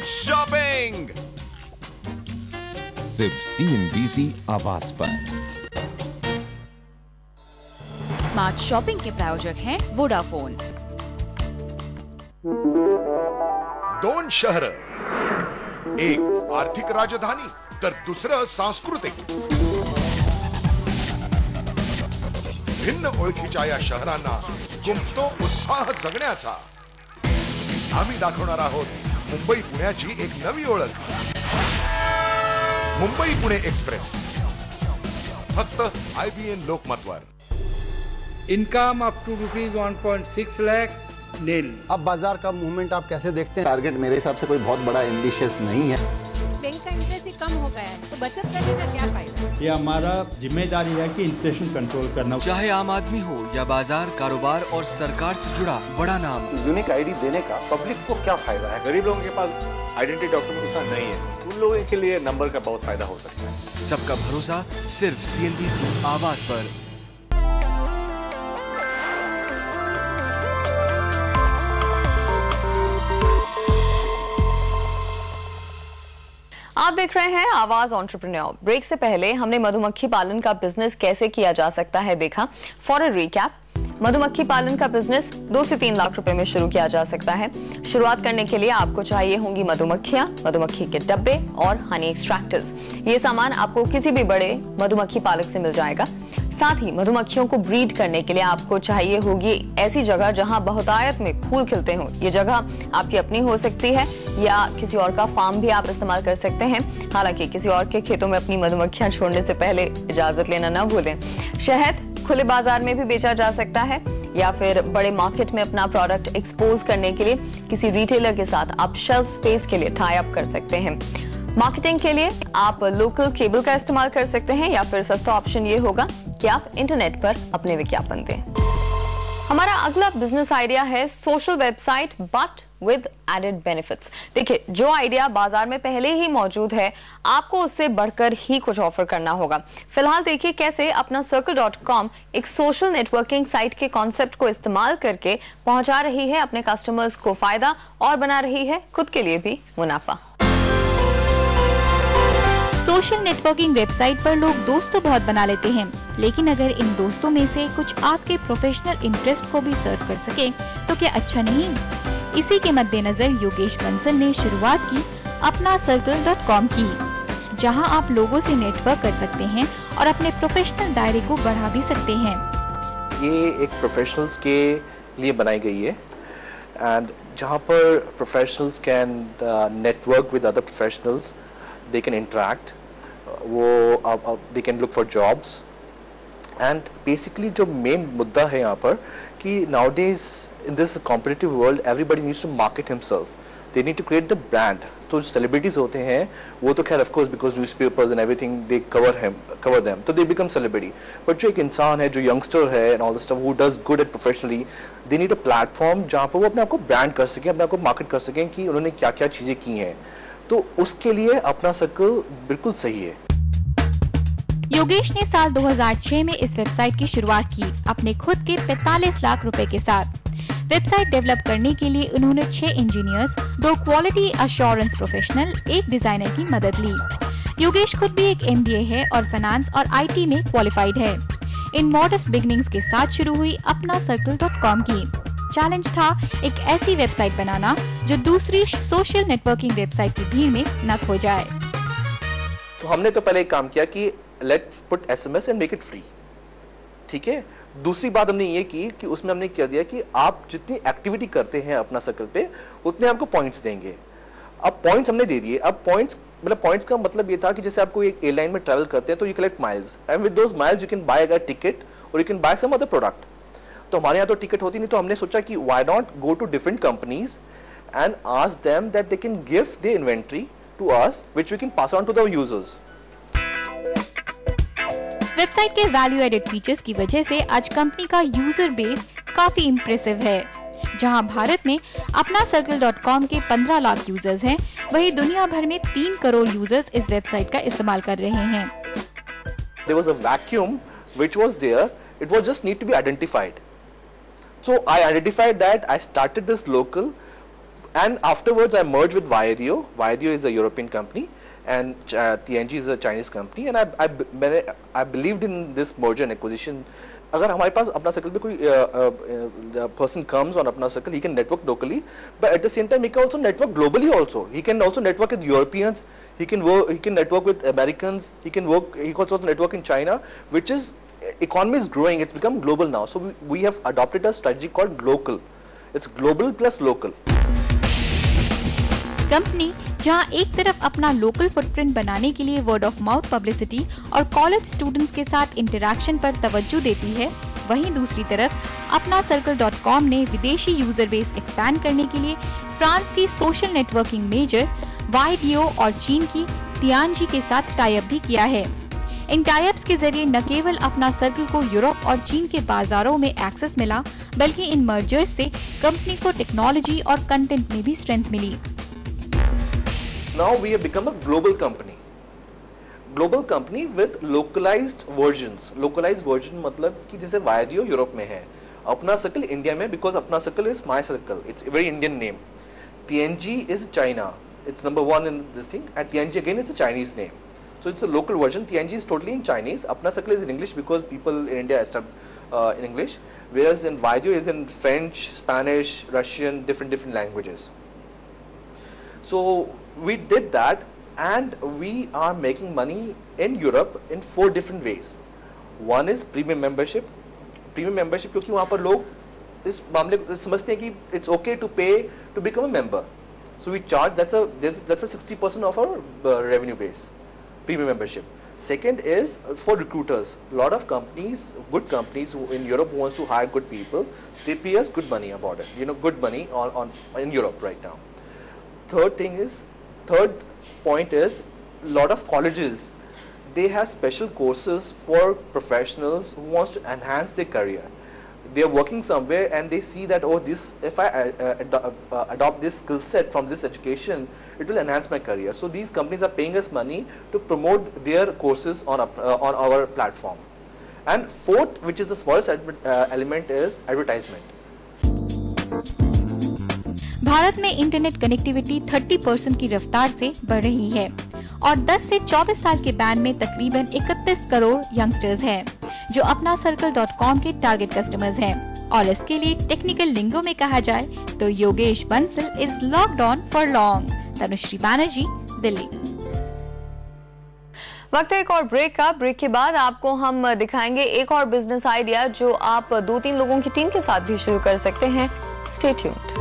Shopping सिर्फ CNBC आवाज पर। स्मार्ट शॉपिंग के प्रायोजक हैं वोडाफोन। दोन शहर, एक आर्थिक राजधानी तर दुसरं सांस्कृतिक। भिन्न ओळखीच्या या शहरांना गुंफतो उत्साह जगण्याचा। आम्ही दाखवणार आहोत मुंबई पुण्याची एक नवी ओळख। मुंबई पुणे एक्सप्रेस, फक्त IBN लोकमतवर। Income up to ₹1.6 lakh nil. अब बाजार का मूवमेंट आप कैसे देखते हैं? टारगेट मेरे हिसाब से कोई बहुत बड़ा एम्बिशियस नहीं है। बैंक का इंटरेस्ट ही कम हो गया है, तो बचत करने का क्या फायदा? ये हमारा जिम्मेदारी है कि इन्फ्लेशन कंट्रोल करना। चाहे आम आदमी हो या बाजार, कारोबार और सरकार से जुड़ा बड़ा नाम, यूनिक आईडी देने का पब्लिक को क्या फायदा है? गरीब लोगों के पास आइडेंटिटी डॉक्यूमेंट उतना नहीं है, उन लोगों के लिए नंबर का बहुत फायदा हो सकता है। सबका भरोसा सिर्फ CNBC आवाज पर। आप देख रहे हैं आवाज एंटरप्रेन्योर। ब्रेक से पहले हमने मधुमक्खी पालन का बिजनेस कैसे किया जा सकता है देखा। फॉर अ रिकैप, मधुमक्खी पालन का बिजनेस 2 से 3 लाख रुपए में शुरू किया जा सकता है। शुरुआत करने के लिए आपको चाहिए होंगी मधुमक्खियां, मधुमक्खी के डब्बे और हनी एक्सट्रैक्टर्स। ये सामान आपको किसी भी बड़े मधुमक्खी पालक से मिल जाएगा। साथ ही मधुमक्खियों को ब्रीड करने के लिए आपको चाहिए होगी ऐसी जगह जहां बहुतायत में फूल खिलते हों। ये जगह आपकी अपनी हो सकती है या किसी और का फार्म भी आप इस्तेमाल कर सकते हैं। हालांकि किसी और के खेतों में अपनी मधुमक्खियां छोड़ने से पहले इजाजत लेना न भूलें। शहद खुले बाजार में भी बेचा जा सकता है या फिर बड़े मार्केट में अपना प्रोडक्ट एक्सपोज करने के लिए किसी रिटेलर के साथ आप शेल्फ स्पेस के लिए टाई अप कर सकते हैं। मार्केटिंग के लिए आप लोकल केबल का इस्तेमाल कर सकते हैं या फिर सस्ता ऑप्शन ये होगा कि आप इंटरनेट पर अपने विज्ञापन दें। हमारा अगला बिजनेस आइडिया है social website but with added benefits. देखिए, जो आइडिया बाजार में पहले ही मौजूद है आपको उससे बढ़कर ही कुछ ऑफर करना होगा। फिलहाल देखिए कैसे अपना circle.com एक सोशल नेटवर्किंग साइट के कॉन्सेप्ट को इस्तेमाल करके पहुंचा रही है अपने कस्टमर्स को फायदा और बना रही है खुद के लिए भी मुनाफा। सोशल नेटवर्किंग वेबसाइट पर लोग दोस्त तो बहुत बना लेते हैं, लेकिन अगर इन दोस्तों में से कुछ आपके प्रोफेशनल इंटरेस्ट को भी सर्व कर सके तो क्या अच्छा नहीं? इसी के मद्देनजर योगेश बंसल ने शुरुआत की अपना circle.com की, जहां आप लोगों से नेटवर्क कर सकते हैं और अपने प्रोफेशनल दायरे को बढ़ा भी सकते हैं। ये एक प्रोफेशनल्स के लिए बनाई गई है एंड जहां पर professionals can network with other professionals, they can interact, they can look for jobs and basically जो main मुद्दा है यहाँ पर कि nowadays in this competitive world everybody needs to market himself, they need to create the brand। तो जो celebrities होते हैं वो तो खैर of course because newspapers and everything they cover them, तो they become celebrity। but जो एक इंसान है, जो youngster है and all the stuff who does good at professionally, they need a platform जहाँ पर वो अपने आप को brand कर सकें, अपने आप को market कर सकें कि उन्होंने क्या क्या चीजें की हैं। तो उसके लिए अपना सर्कल बिल्कुल सही है। योगेश ने साल 2006 में इस वेबसाइट की शुरुआत की अपने खुद के 45 लाख रुपए के साथ। वेबसाइट डेवलप करने के लिए उन्होंने 6 engineers, 2 quality assurance professional, 1 designer की मदद ली। योगेश खुद भी एक MBA है और फाइनेंस और IT में क्वालिफाइड है। इन मॉडेस्ट बिगनिंग्स के साथ शुरू हुई अपना circle.com की। चैलेंज था एक ऐसी वेबसाइट बनाना जो दूसरी सोशल नेटवर्किंग वेबसाइट की भीड़ में न खो जाए। तो हमने तो पहले एक काम किया कि let's put SMS and make it free. ठीक है। दूसरी बात हमने ये की कि उसमें हमने क्या दिया कि आप जितनी एक्टिविटी करते हैं अपना सर्कल पे उतने आपको पॉइंट्स देंगे। अब पॉइंट्स हमने दे दिए। अब पॉइंट्स का मतलब ये था कि जैसे आपको एक एयरलाइन में ट्रैवल करते हैं तो you collect miles and with those miles you can buy a ticket और you can buy some other product. तो हमारे यहाँ तो टिकट होती नहीं, तो हमने सोचा कि why not go to different companies and ask them that they can give the inventory to us which we can pass on to the users. Website के वैल्यू एडेड फीचर्स की वजह से आज कंपनी का यूजर बेस काफी impressive है। जहां भारत में अपना circle.com के 15 लाख यूजर्स हैं, वहीं दुनिया भर में 3 करोड़ यूजर्स इस वेबसाइट का इस्तेमाल कर रहे हैं। There was a vacuum which was there, it was just need to be identified. So I identified that, I started this local And afterwards, I merged with Viadio. Viadio is a European company, and TNG is a Chinese company. And I believed in this merger and acquisition. अगर हमारे पास अपना circle पे कोई person comes on अपना circle, he can network locally, but at the same time he can also network globally also. He can also network with Europeans. He can network with Americans. He can also network in China, which is economy is growing. It's become global now. So we have adopted a strategy called Glocal. It's global plus local. Company जहां एक तरफ अपना local footprint बनाने के लिए word of mouth publicity और college students के साथ इंटरैक्शन पर तवज्जो देती है, वहीं दूसरी तरफ अपना सर्कल.com ने विदेशी यूजर बेस एक्सपैंड करने के लिए फ्रांस की सोशल नेटवर्किंग मेजर वाइडियो और चीन की तियानजी के साथ टाई अप भी किया है। इन टाई अप्स के जरिए न केवल अपना सर्कल को यूरोप और चीन के बाजारों में एक्सेस मिला, बल्कि इन मर्जर्स से कंपनी को टेक्नोलॉजी और कंटेंट में भी स्ट्रेंथ मिली। Now we have become a global company. Global company with localized versions. Localized version मतलब कि जैसे Viadio यूरोप में है, अपना सर्कल इंडिया में, because अपना circle is my circle. It's a very Indian name. TNG is China. It's number 1 in this thing. And TNG again is a Chinese name. So it's a local version. TNG is totally in Chinese. Apna circle is in English because people in India are in English. Whereas in Viadio is in French, Spanish, Russian, different languages. So we did that, and we are making money in Europe in 4 different ways. One is premium membership. Premium membership क्योंकि वहाँ पर लोग इस मामले को समझते हैं कि it's okay to pay to become a member. So we charge, that's a 60% of our revenue base, premium membership. Second is for recruiters. A lot of companies, good companies who in Europe wants to hire good people, they pay us good money about it. You know, good money in Europe right now. Third point is a lot of colleges, they have special courses for professionals who wants to enhance their career. They are working somewhere and they see that, oh, this, if I adopt this skill set from this education, it will enhance my career. So these companies are paying us money to promote their courses on our platform. And fourth, which is the smallest element, is advertisement. Bharat में internet connectivity 30% की रफ्तार से बढ़ रही है और 10 से 24 साल के बैन में तकरीबन 31 करोड़ यंगस्टर्स हैं, जो अपना सर्कल.com के टारगेट कस्टमर्स हैं। और इसके लिए टेक्निकल लिंगो में कहा जाए तो Yogesh Bansal is locked on for long. Tanushree Banerjee, Delhi. वक्त है एक और ब्रेक का। ब्रेक के बाद आपको हम दिखाएंगे एक और बिजनेस आइडिया जो आप 2-3 लोगों की टीम के साथ भी शुरू कर सकते हैं। Stay tuned.